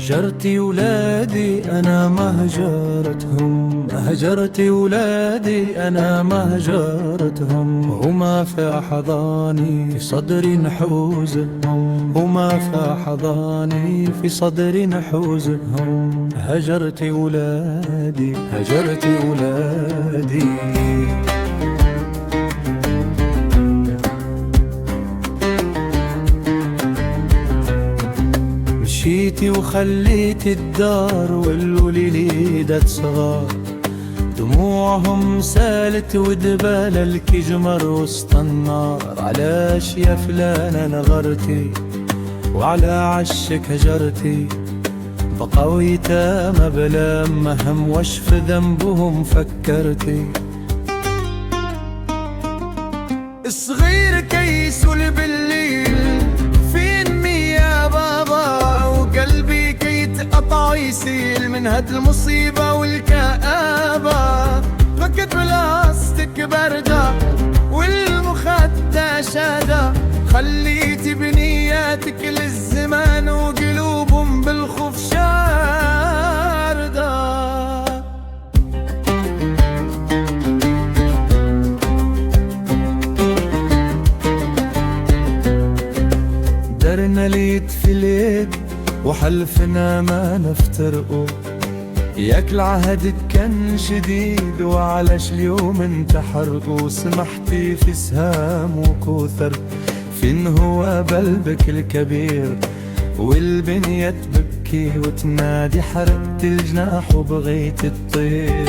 هجرت ولادي أنا ما هجرتهم، هجرت ولادي أنا ما هجرتهم، وما في حضاني في صدري نحوزهم، وما في حضاني في صدري نحوزهم. هجرت ولادي، هجرت ولادي. مشيتي وخليت الدار والوليدات صغار، دموعهم سالت ودبال الكجمر وسط النار. علاش يا فلانة نغرتي وعلى عشك هجرتي؟ بقوا يتامى بلا مهم، واش في ذنبهم فكرتي؟ الصغير كيس بالليل فيني يا بابا، وقلبي كيتقطع يسيل من هاد المصيبة والكآبة. فكت بلاستيك باردة والمخدة شادة، خليتي بنياتك للزمان وقلوبهم بالخوف شاردة. درنا ليد في ليد وحلفنا ما نفترقوا، ياك العهد كان شديد وعلاش اليوم انت حرقوا؟ سمحتي في سهام وكوثر، فين هو بلبك الكبير والبنية تبكي وتنادي؟ حرقت الجناح وبغيت تطير.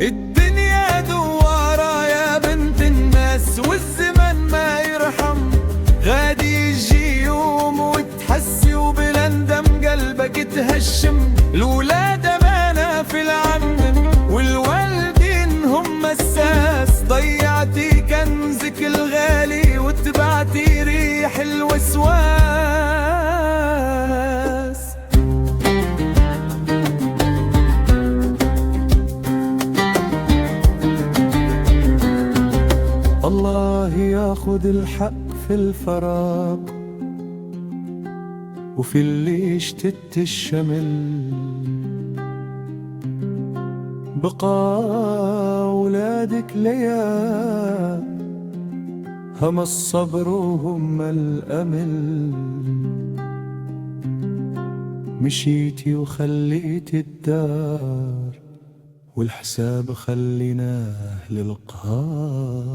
الدنيا دوارة يا بنت الناس والزمن ما يرحم، غادي يجي يوم وتحسي وبلا ندم قلبك تهشم. الولاد أمانة في العم والوالدين هم الساس، ضيعتي كنزك الغالي واتبعتي ريح الوسواس. الله ياخد الحق في الفراق وفي اللي اشتت الشمل، بقى أولادك ليا هم الصبر وهم الأمل. مشيتي وخليتي الدار والحساب خليناه للقهار.